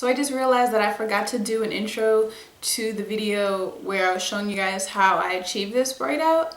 So I just realized that I forgot to do an intro to the video where I was showing you guys how I achieved this braid out.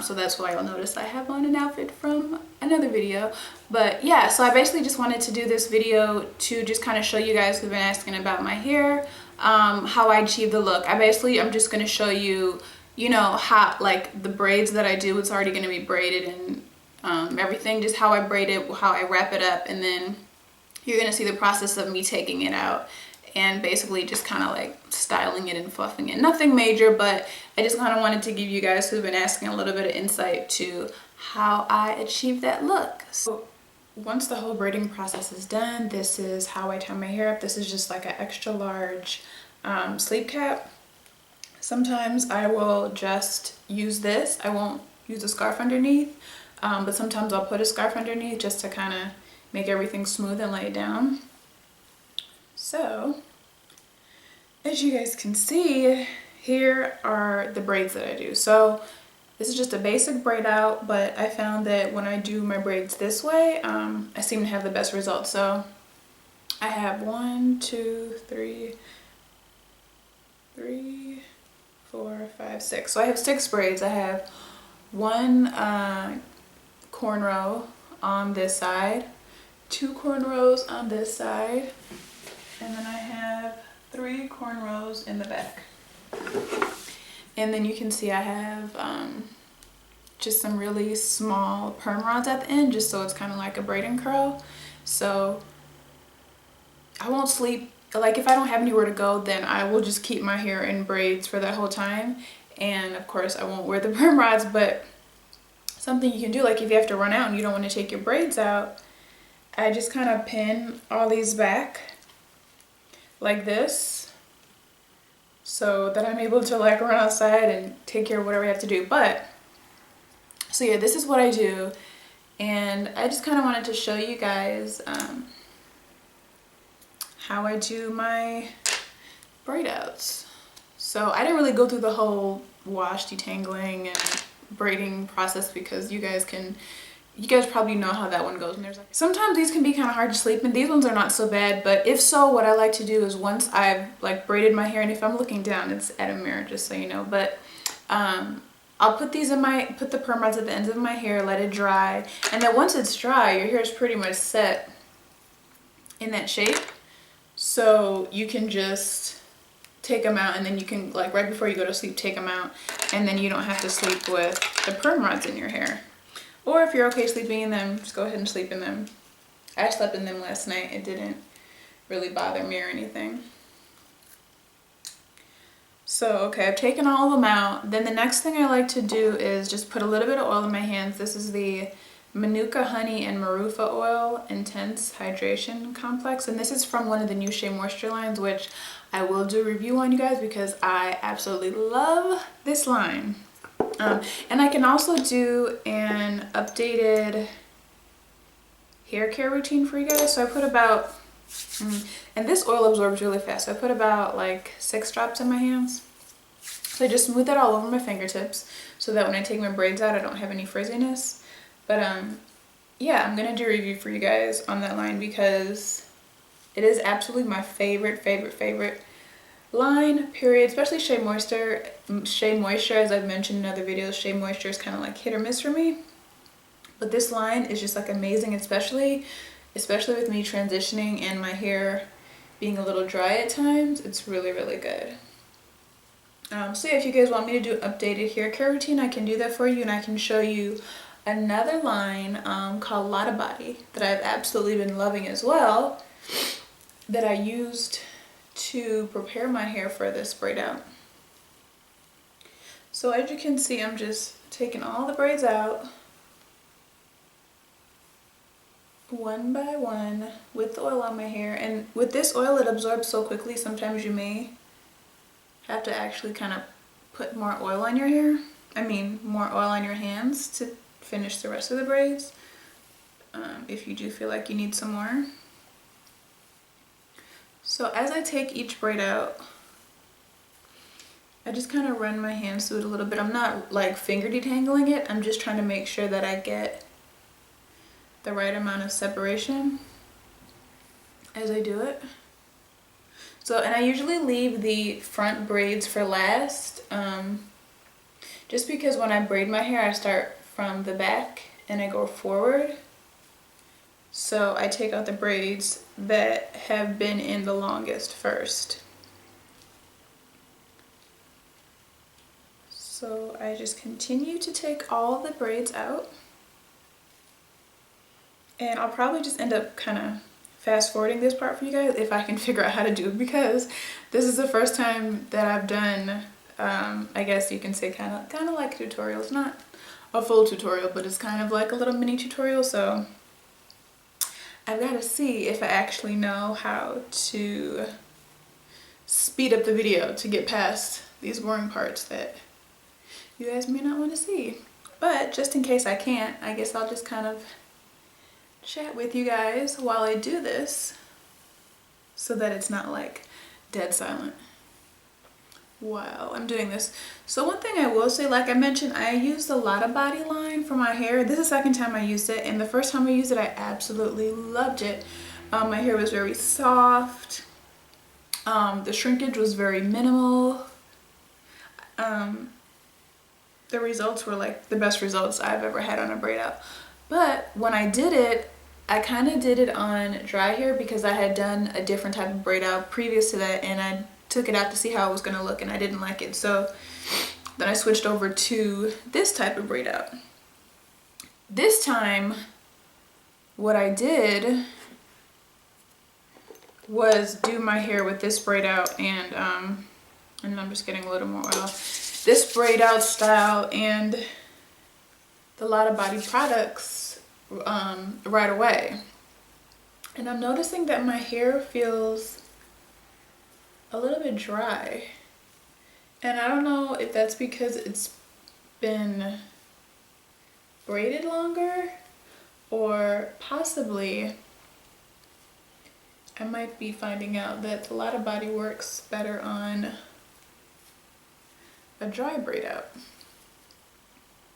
So that's why you'll notice I have on an outfit from another video. But yeah, so I basically just wanted to do this video to just kind of show you guys who've been asking about my hair, how I achieved the look. I'm just going to show you, you know, how, like, the braids that I do, it's already going to be braided and everything, just how I braid it, how I wrap it up, and then you're going to see the process of me taking it out and basically just kind of like styling it and fluffing it. Nothing major, but I just kind of wanted to give you guys who've been asking a little bit of insight to how I achieved that look. So once the whole braiding process is done, this is how I tie my hair up. This is just like an extra large sleeve cap. Sometimes I will just use this. I won't use a scarf underneath, but sometimes I'll put a scarf underneath just to kind of make everything smooth and lay it down. So as you guys can see, here are the braids that I do. So this is just a basic braid out, but I found that when I do my braids this way, I seem to have the best results. So I have 1, 2, 3, 4, 5, 6. So I have 6 braids. I have one cornrow on this side, 2 cornrows on this side, and then I have 3 cornrows in the back. And then you can see I have just some really small perm rods at the end, just so it's kind of like a braiding curl. So I won't sleep, like if I don't have anywhere to go, then I will just keep my hair in braids for that whole time. And of course I won't wear the perm rods, but something you can do, like if you have to run out and you don't want to take your braids out, I just kind of pin all these back like this so that I'm able to like run outside and take care of whatever I have to do. But so yeah, this is what I do, and I just kind of wanted to show you guys how I do my braid outs. So I didn't really go through the whole wash, detangling, and braiding process because you guys probably know how that one goes. And there's like, sometimes these can be kind of hard to sleep in. These ones are not so bad, but if so, what I like to do is once I've like braided my hair, and if I'm looking down, it's at a mirror, just so you know, but I'll put these in put the perm rods at the ends of my hair, let it dry, and then once it's dry, your hair is pretty much set in that shape. So you can just take them out, and then you can, like right before you go to sleep, take them out, and then you don't have to sleep with the perm rods in your hair. Or if you're okay sleeping in them, just go ahead and sleep in them. I slept in them last night. It didn't really bother me or anything. So, okay, I've taken all of them out. Then the next thing I like to do is just put a little bit of oil in my hands. This is the Manuka Honey and Marufa Oil Intense Hydration Complex. And this is from one of the new Shea Moisture lines, which I will do a review on, you guys, because I absolutely love this line. And I can also do an updated hair care routine for you guys. So I put about, and this oil absorbs really fast, so I put about like 6 drops in my hands. So I just smooth that all over my fingertips so that when I take my braids out, I don't have any frizziness. But yeah, I'm gonna do a review for you guys on that line because it is absolutely my favorite line, period. Especially Shea Moisture. As I've mentioned in other videos, Shea Moisture is kind of like hit or miss for me, but this line is just like amazing, especially with me transitioning and my hair being a little dry at times. It's really good. So yeah, if you guys want me to do an updated hair care routine, I can do that for you, and I can show you another line called Lotta Body that I've absolutely been loving as well, that I used to prepare my hair for this braid out. So as you can see, I'm just taking all the braids out one by one with the oil on my hair. And with this oil, it absorbs so quickly, sometimes you may have to actually kind of put more oil on your hair. More oil on your hands to finish the rest of the braids, if you do feel like you need some more. So as I take each braid out, I just kind of run my hands through it a little bit. I'm not like finger detangling it. I'm just trying to make sure that I get the right amount of separation as I do it. So, and I usually leave the front braids for last, just because when I braid my hair, I start from the back and I go forward. So I take out the braids that have been in the longest first. So I just continue to take all the braids out. And I'll probably just end up kind of fast forwarding this part for you guys if I can figure out how to do it, because this is the first time that I've done, I guess you can say kind of like tutorials, not a full tutorial, but it's kind of like a little mini tutorial. So I've got to see if I actually know how to speed up the video to get past these boring parts that you guys may not want to see. But just in case I can't, I guess I'll just kind of chat with you guys while I do this so that it's not like dead silent while I'm doing this. So one thing I will say, like I mentioned, I used a lot of body line for my hair. This is the second time I used it, and the first time I used it I absolutely loved it. My hair was very soft. The shrinkage was very minimal. The results were like the best results I've ever had on a braid out. But when I did it, I kind of did it on dry hair because I had done a different type of braid out previous to that, and I took it out to see how it was going to look, and I didn't like it. So then I switched over to this type of braid out. This time, what I did was do my hair with this braid out, and I'm just getting a little more oil. This braid out style and the Lot of Body products right away. And I'm noticing that my hair feels a little bit dry. And I don't know if that's because it's been braided longer, or possibly I might be finding out that the Lot of Body works better on a dry braid out,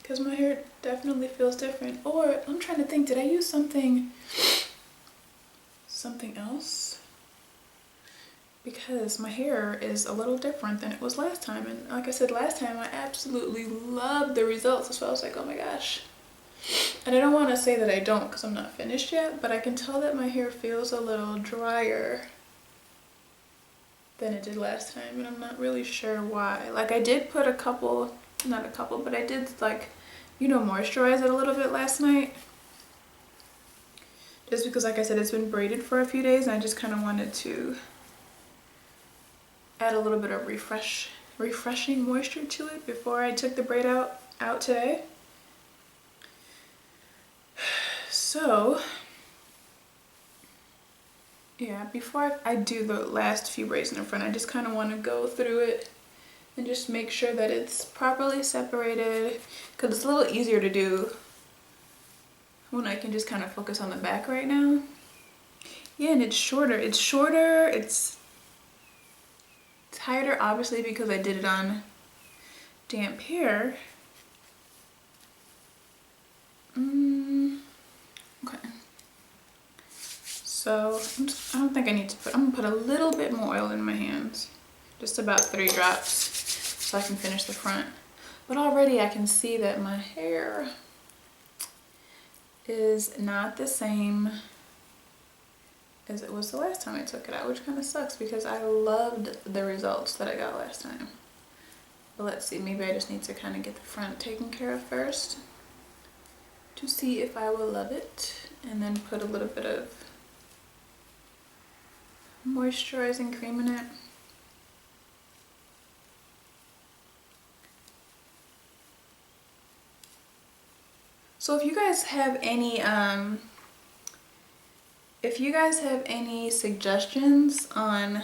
because my hair definitely feels different. Or I'm trying to think, did I use something else? Because my hair is a little different than it was last time, and like I said, last time I absolutely loved the results. So I was like, oh my gosh. And I don't want to say that I don't, because I'm not finished yet, but I can tell that my hair feels a little drier than it did last time, and I'm not really sure why. Like I did put not a couple, but I did, like, you know, moisturize it a little bit last night. Just because, like I said, it's been braided for a few days, and I just kind of wanted to add a little bit of refreshing moisture to it before I took the braid out today. So yeah, before I do the last few braids in the front, I just kind of want to go through it and just make sure that it's properly separated, because it's a little easier to do when I can just kind of focus on the back right now. Yeah, and it's shorter. It's tighter, obviously, because I did it on damp hair. Okay. So I don't think I need to put, I'm gonna put a little bit more oil in my hands. Just about 3 drops so I can finish the front. But already I can see that my hair is not the same as it was the last time I took it out, which kind of sucks because I loved the results that I got last time. But let's see, maybe I just need to kind of get the front taken care of first to see if I will love it, and then put a little bit of moisturizing cream in it. So if you guys have any suggestions on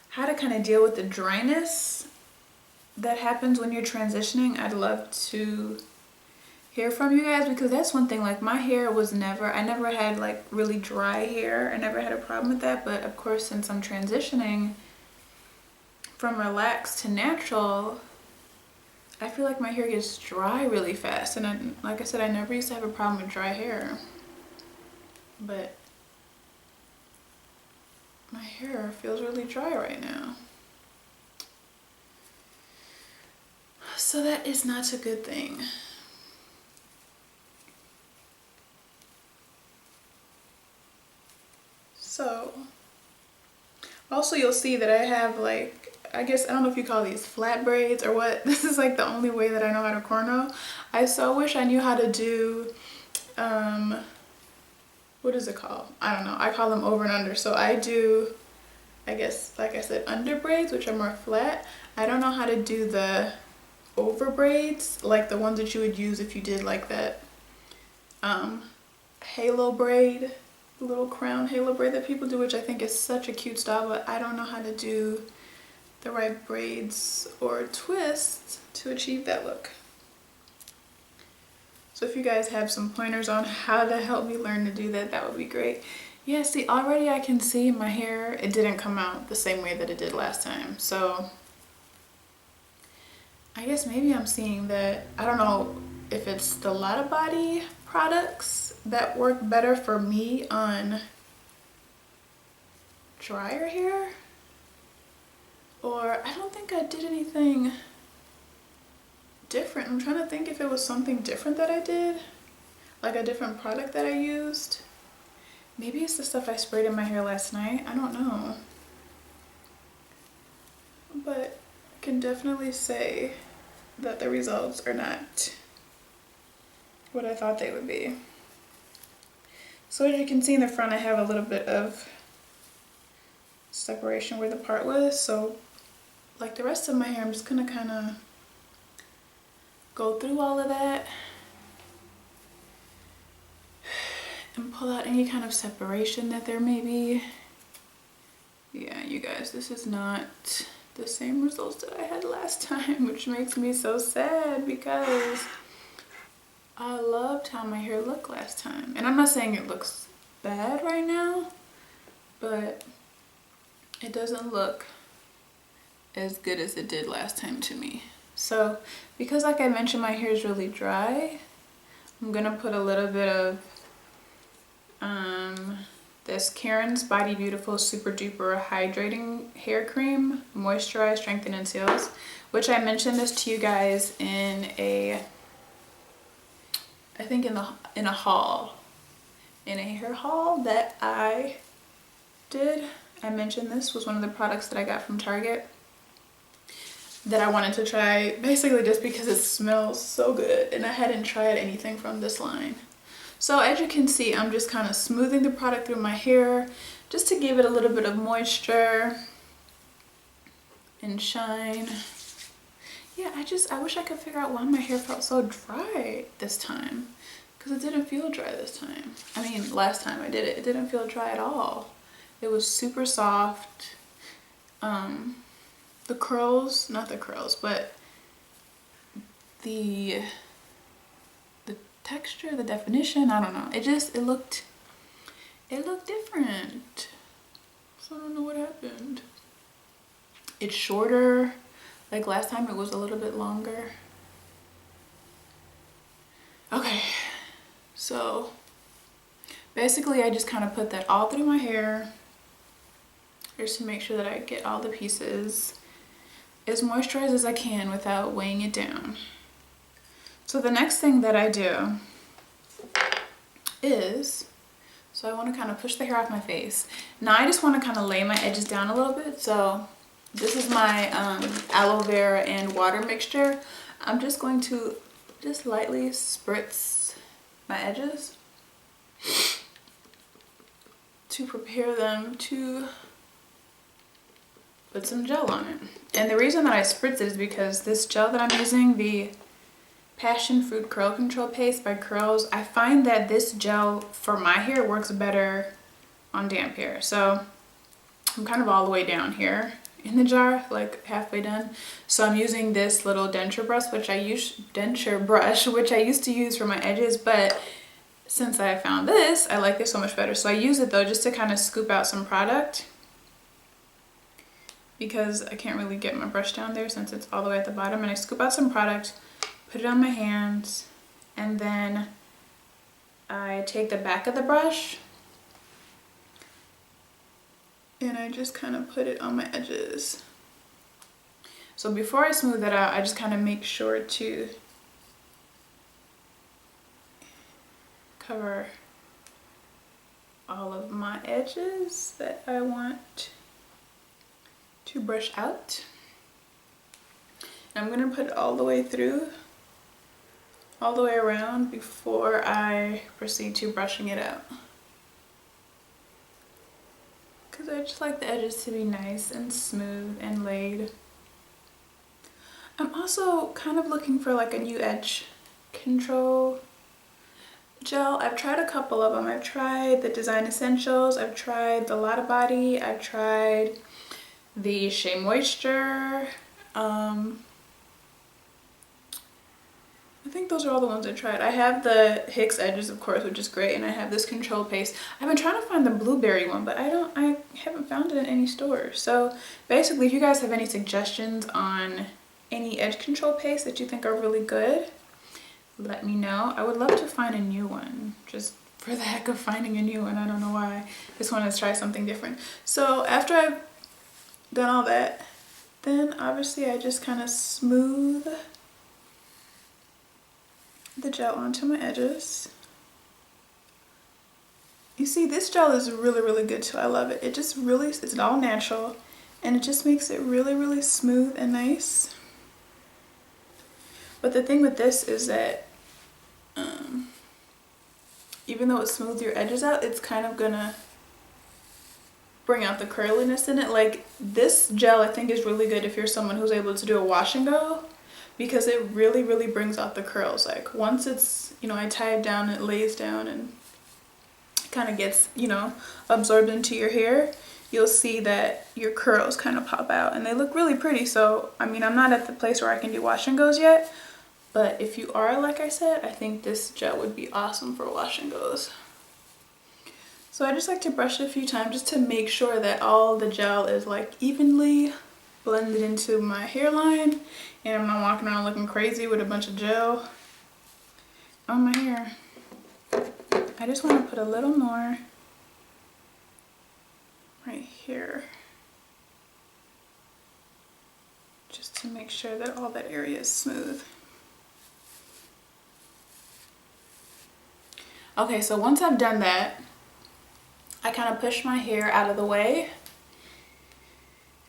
how to kind of deal with the dryness that happens when you're transitioning, I'd love to hear from you guys, because that's one thing. Like, my hair was I never had like really dry hair. I never had a problem with that. But of course, since I'm transitioning from relaxed to natural, I feel like my hair gets dry really fast. And like I said, I never used to have a problem with dry hair. But my hair feels really dry right now. So that is not a good thing. So, also you'll see that I have like, I guess, I don't know if you call these flat braids or what. This is like the only way that I know how to cornrow. I so wish I knew how to do, what is it called? I don't know. I call them over and under. So I do, I guess, like I said, under braids, which are more flat. I don't know how to do the over braids, like the ones that you would use if you did like that halo braid, the little crown halo braid that people do, which I think is such a cute style, but I don't know how to do the right braids or twists to achieve that look. So if you guys have some pointers on how to help me learn to do that, that would be great. Yeah, see, already I can see my hair, it didn't come out the same way that it did last time. So I guess maybe I'm seeing that, I don't know if it's the Lotta Body products that work better for me on drier hair, or I don't think I did anything different. I'm trying to think if it was something different that I did, like a different product that I used. Maybe it's the stuff I sprayed in my hair last night. I don't know. But I can definitely say that the results are not what I thought they would be. So as you can see in the front, I have a little bit of separation where the part was. So like the rest of my hair, I'm just gonna kind of go through all of that and pull out any kind of separation that there may be. Yeah, you guys, this is not the same results that I had last time, which makes me so sad because I loved how my hair looked last time. And I'm not saying it looks bad right now, but it doesn't look as good as it did last time to me. So because like I mentioned, my hair is really dry, I'm gonna put a little bit of this Karen's Body Beautiful Super Duper Hydrating Hair Cream, Moisturize, Strengthen, and Seals, which I mentioned this to you guys in a, I think in a haul, in a hair haul that I did. I mentioned this was one of the products that I got from Target that I wanted to try, basically just because it smells so good and I hadn't tried anything from this line. So as you can see, I'm just kind of smoothing the product through my hair just to give it a little bit of moisture and shine. Yeah, I wish I could figure out why my hair felt so dry this time, because it didn't feel dry this time. I mean, last time I did it, it didn't feel dry at all. It was super soft. The curls, not the curls, but the texture, the definition, I don't know. It looked different. So I don't know what happened. It's shorter. Like last time it was a little bit longer. Okay, so basically I just kind of put that all through my hair just to make sure that I get all the pieces as moisturized as I can without weighing it down. So the next thing that I do is, so I want to kind of push the hair off my face. Now I just want to kind of lay my edges down a little bit. So this is my aloe vera and water mixture. I'm just going to just lightly spritz my edges to prepare them to put some gel on it. And the reason that I spritz it is because this gel that I'm using, the Passion Fruit Curl Control Paste by Curls, I find that this gel for my hair works better on damp hair. So I'm kind of all the way down here in the jar, like halfway done. So I'm using this little denture brush, which I used to use for my edges, but since I found this, I like this so much better. So I use it though just to kind of scoop out some product, because I can't really get my brush down there since it's all the way at the bottom. And I scoop out some product, put it on my hands, and then I take the back of the brush and I just kind of put it on my edges. So before I smooth that out, I just kind of make sure to cover all of my edges that I want to brush out. And I'm going to put it all the way through, all the way around before I proceed to brushing it out. Because I just like the edges to be nice and smooth and laid. I'm also kind of looking for like a new edge control gel. I've tried a couple of them. I've tried the Design Essentials, I've tried the Lotta Body, I've tried the Shea Moisture. I think those are all the ones I tried. I have the Hicks Edges, of course, which is great, and I have this control paste. I've been trying to find the blueberry one, but I haven't found it in any stores. So basically, if you guys have any suggestions on any edge control paste that you think are really good, let me know. I would love to find a new one, just for the heck of finding a new one. I don't know why. I just want to try something different. So after I've done all that, then obviously I just kind of smooth the gel onto my edges. You see, this gel is really, really good too. I love it. It just really, it's all natural, and it just makes it really, really smooth and nice. But the thing with this is that even though it smooths your edges out, it's kind of gonna bring out the curliness in it. Like, this gel I think is really good if you're someone who's able to do a wash and go, because it really, really brings out the curls. Like, once it's, you know, I tie it down, it lays down and kind of gets, you know, absorbed into your hair, you'll see that your curls kind of pop out and they look really pretty. So, I mean, I'm not at the place where I can do wash and goes yet, but if you are, like I said, I think this gel would be awesome for wash and goes. So I just like to brush it a few times just to make sure that all the gel is like evenly blended into my hairline, and I'm not walking around looking crazy with a bunch of gel on my hair. I just want to put a little more right here, just to make sure that all that area is smooth. Okay, so once I've done that, I kind of push my hair out of the way,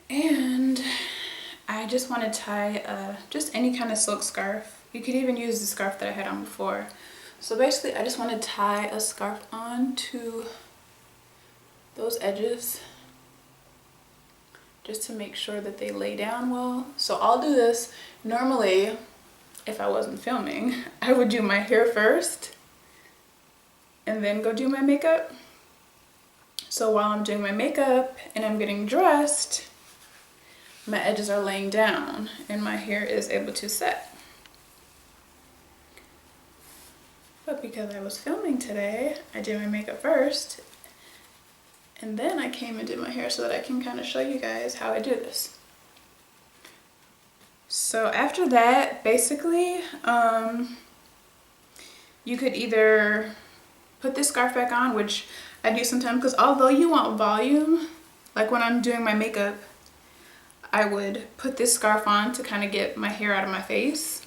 and I just want to tie just any kind of silk scarf. You could even use the scarf that I had on before. So basically, I just want to tie a scarf on to those edges just to make sure that they lay down well. So I'll do this. Normally, if I wasn't filming, I would do my hair first and then go do my makeup. So while I'm doing my makeup and I'm getting dressed, my edges are laying down and my hair is able to set. But because I was filming today, I did my makeup first, and then I came and did my hair so that I can kind of show you guys how I do this. So after that, basically, you could either put this scarf back on, which I do sometimes, because although you want volume, like when I'm doing my makeup, I would put this scarf on to kind of get my hair out of my face.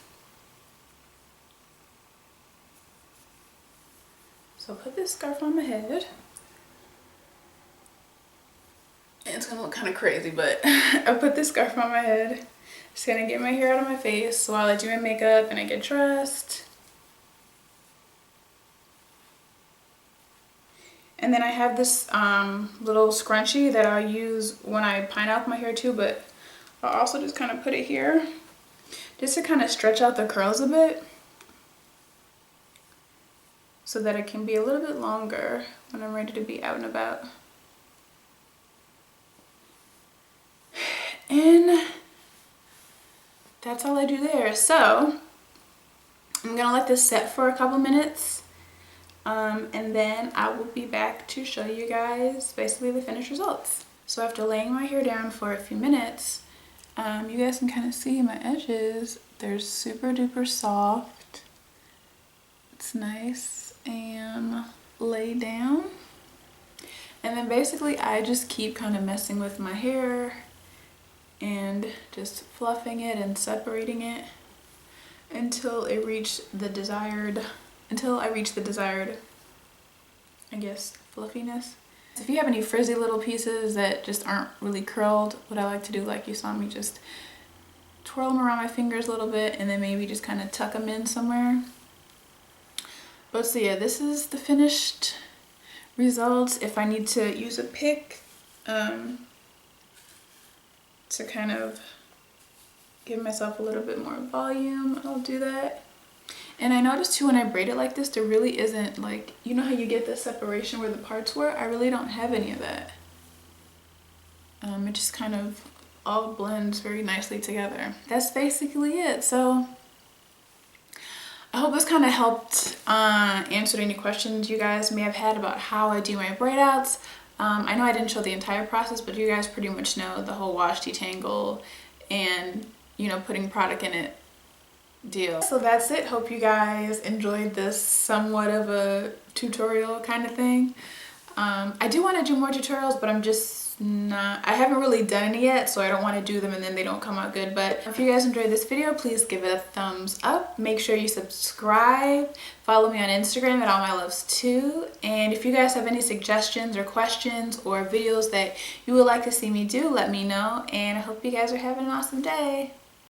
So I'll put this scarf on my head. And it's gonna look kind of crazy, but I put this scarf on my head. Just gonna get my hair out of my face while I do my makeup and I get dressed. And then I have this little scrunchie that I'll use when I pine out my hair too, but I'll also just kind of put it here just to kind of stretch out the curls a bit so that it can be a little bit longer when I'm ready to be out and about. And that's all I do there. So I'm gonna let this set for a couple minutes. And then I will be back to show you guys basically the finished results. So after laying my hair down for a few minutes, you guys can kind of see my edges. They're super duper soft. It's nice and laid down. And then basically I just keep kind of messing with my hair and just fluffing it and separating it until I reach the desired, I guess, fluffiness. If you have any frizzy little pieces that just aren't really curled, what I like to do, like you saw me just twirl them around my fingers a little bit and then maybe just kind of tuck them in somewhere. But so yeah, this is the finished results. If I need to use a pick to kind of give myself a little bit more volume, I'll do that. And I noticed too when I braid it like this, there really isn't, like, you know how you get the separation where the parts were? I really don't have any of that. It just kind of all blends very nicely together. That's basically it. So I hope this kind of helped answer any questions you guys may have had about how I do my braid outs. I know I didn't show the entire process, but you guys pretty much know the whole wash, detangle, and, you know, putting product in it deal. So that's it. Hope you guys enjoyed this somewhat of a tutorial kind of thing. I do want to do more tutorials, but I'm just not, I haven't really done any yet, so I don't want to do them and then they don't come out good. But if you guys enjoyed this video, please give it a thumbs up. Make sure you subscribe. Follow me on Instagram at allmyluvs2. And if you guys have any suggestions or questions or videos that you would like to see me do, let me know. And I hope you guys are having an awesome day.